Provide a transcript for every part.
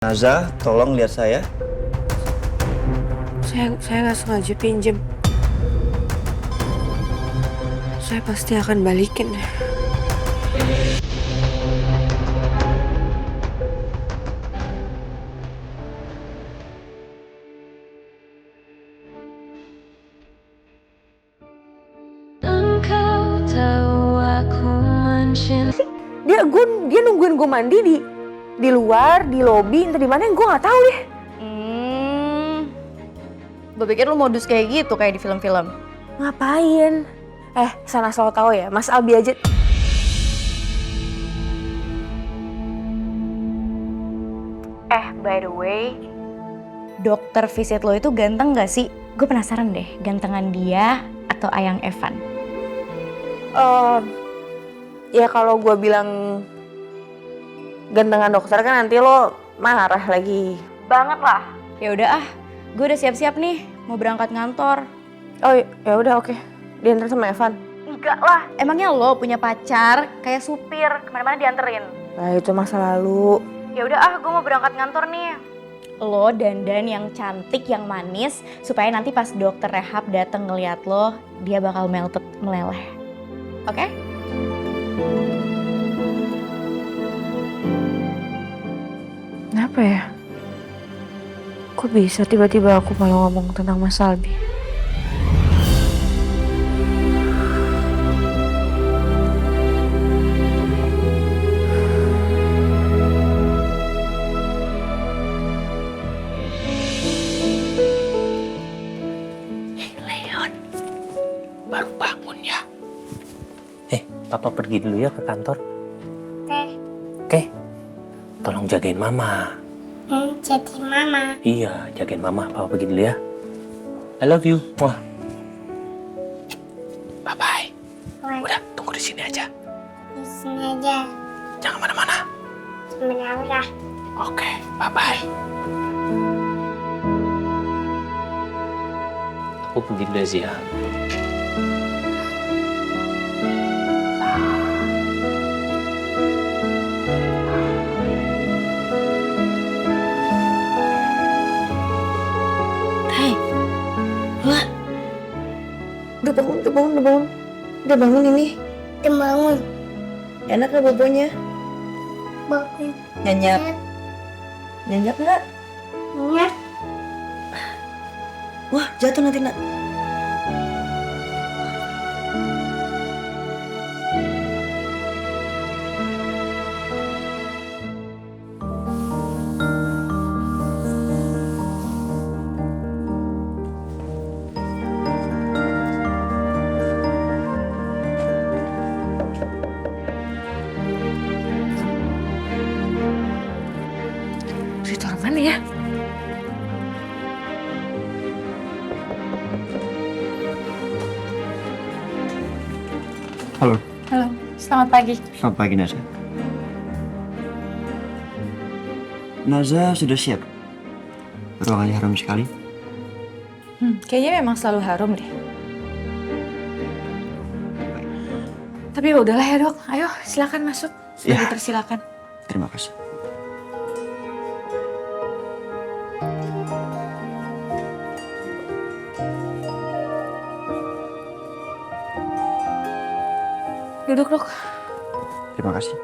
Naza, tolong lihat saya. Saya nggak sengaja pinjem. Saya pasti akan balikin. Engkau tahu aku mencintai. Dia nungguin gue mandi di luar, di lobi, entah di mana yang gue nggak tahu deh. Gue pikir lu modus kayak gitu kayak di film-film. Ngapain? Sana selalu tahu ya, Mas Albi aja. By the way, Dokter visit lo itu ganteng gak sih? Gue penasaran deh, gantengan dia atau Ayang Evan? ya kalau gue bilang gantengan dokter kan nanti lo marah lagi. Banget lah. Ya udah gue udah siap-siap nih, mau berangkat ngantor. Oh ya udah oke. Diantar sama Evan. Enggak lah, emangnya lo punya pacar kayak supir kemana-mana dianterin? Nah itu masa lalu. Ya udah gue mau berangkat ngantor nih. Lo dandan yang cantik, yang manis, supaya nanti pas dokter rehab dateng ngeliat lo, dia bakal melted meleleh. Oke? Kenapa ya? Kok bisa tiba-tiba aku malah ngomong tentang Mas Albi? Baru bangun ya. Papa pergi dulu ya ke kantor. Oke. Tolong jagain mama. Jadi mama. Iya, jagain mama. Papa pergi dulu ya. I love you. Wah. Bye-bye. Udah, tunggu di sini aja. Di sini aja. Jangan mana-mana. Sama Laura. Oke, bye-bye. Aku pergi dulu ya. Udah bangun. Udah bangun ini. Udah bangun. Enak gak bobonya? Bangun. Nyanyak. Nyanyak gak? Ingat. Wah jatuh nanti nak. Itu orang mana ya? Halo. Halo, selamat pagi. Selamat pagi, Naza. Naza sudah siap? Ruangannya harum sekali. Kayaknya memang selalu harum deh. Tapi ya udahlah ya dok, ayo silakan masuk. Sudah Ya. dipersilakan. Terima kasih. Duduk dok. Terima kasih.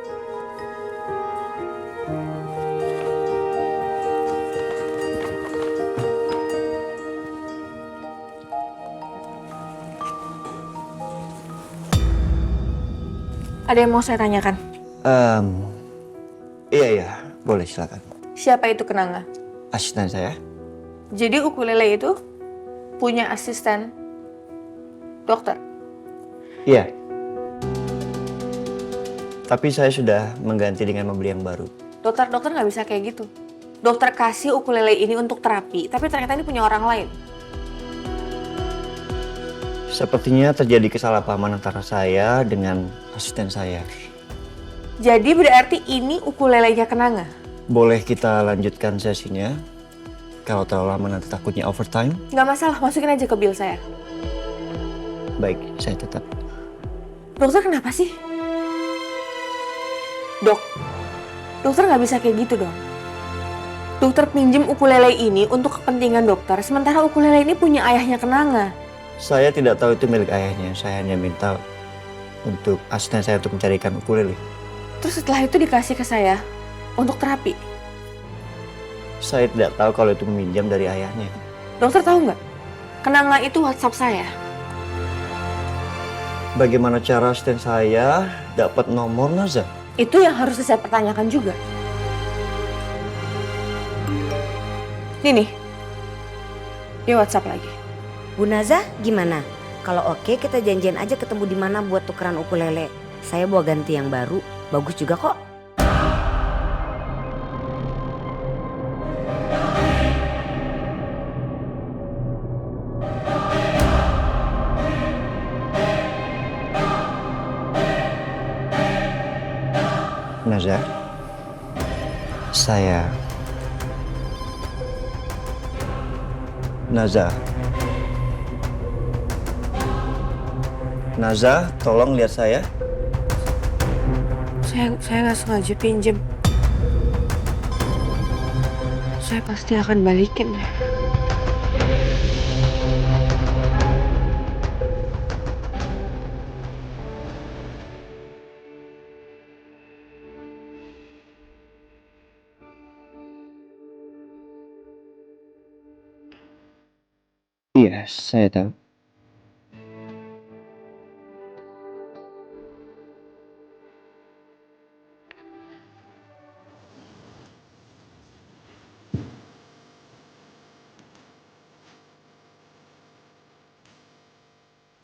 Ada yang mau saya tanyakan? Iya, boleh silakan. Siapa itu Kenanga? Asisten saya. Jadi ukulele itu punya asisten dokter. Iya. Tapi saya sudah mengganti dengan membeli yang baru. Dokter nggak bisa kayak gitu. Dokter kasih ukulele ini untuk terapi, tapi ternyata ini punya orang lain. Sepertinya terjadi kesalahpahaman antara saya dengan asisten saya. Jadi berarti ini ukulelenya Kenanga? Boleh kita lanjutkan sesinya? Kalau terlalu lama nanti takutnya overtime. Nggak masalah, masukin aja ke bill saya. Baik, saya tetap. Dokter kenapa sih? Dokter nggak bisa kayak gitu dong. Dokter pinjem ukulele ini untuk kepentingan dokter, sementara ukulele ini punya ayahnya Kenanga. Saya tidak tahu itu milik ayahnya. Saya hanya minta untuk asisten saya untuk mencarikan ukulele. Terus setelah itu dikasih ke saya untuk terapi. Saya tidak tahu kalau itu meminjam dari ayahnya. Dokter tahu nggak? Kenanga itu WhatsApp saya. Bagaimana cara asisten saya dapat nomor Naza? Itu yang harus saya pertanyakan juga. Ini nih, dia WhatsApp lagi. Bu Naza, gimana? Kalau oke, kita janjian aja ketemu di mana buat tukeran ukulele. Saya bawa ganti yang baru, bagus juga kok. Naza, saya... Naza, tolong lihat saya. Saya nggak sengaja pinjem. Saya pasti akan balikin. Iya, saya tahu.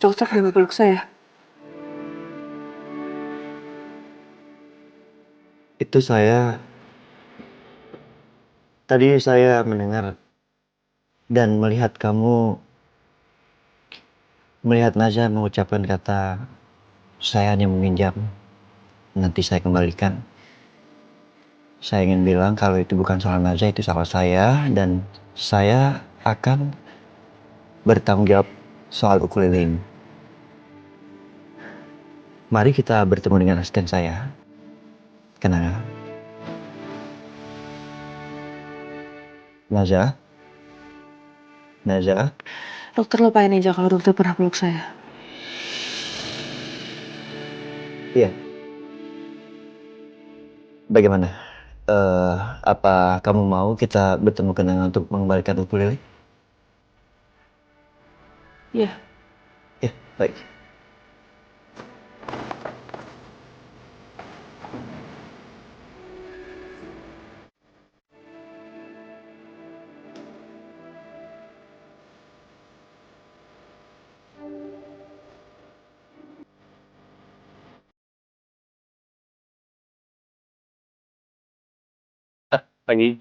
Dokter kenapa peluk saya? Itu saya... Tadi saya mendengar dan melihat kamu... Melihat Naza mengucapkan kata... Saya hanya meminjam. Nanti saya kembalikan. Saya ingin bilang kalau itu bukan salah Naza, itu salah saya. Dan saya akan bertanggung jawab soal ukulele ini. Mari kita bertemu dengan asisten saya. Kenanga. Naza. Dokter lupain aja kalau dokter pernah peluk saya. Iya. Bagaimana? Apa kamu mau kita bertemu Kenanga untuk mengembalikan ukulele? Iya. Ya, baik. Pagi.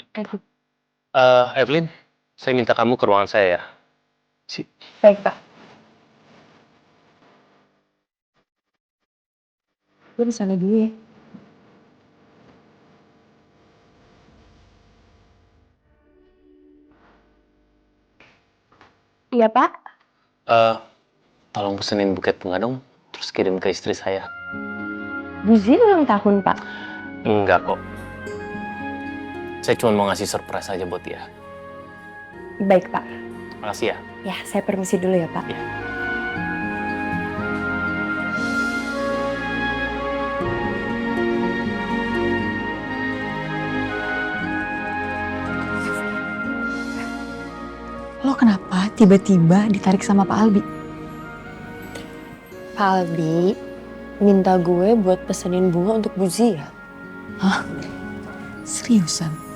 Evelyn, saya minta kamu ke ruangan saya ya. Baik, Pak. Gue disana dulu ya. Iya, Pak. Tolong pesenin buket bunga dong, terus kirim ke istri saya. Buzi ulang tahun, Pak. Enggak kok. Saya cuma mau ngasih surprise aja buat dia. Baik, Pak. Makasih ya. Ya, saya permisi dulu ya, Pak. Iya. Lo kenapa tiba-tiba ditarik sama Pak Albi? Pak Albi minta gue buat pesenin bunga untuk Buzi ya. Hah? Seriusan?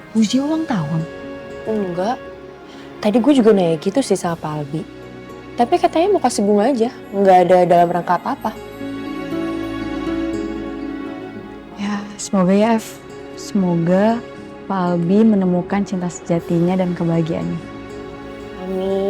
Buzi ulang tahun? Enggak. Tadi gue juga nanya gitu sih sama Pak Albi. Tapi katanya mau kasih bunga aja, nggak ada dalam rangka apa-apa. Ya, semoga ya, Ev. Semoga Pak Albi menemukan cinta sejatinya dan kebahagiaannya. Amin.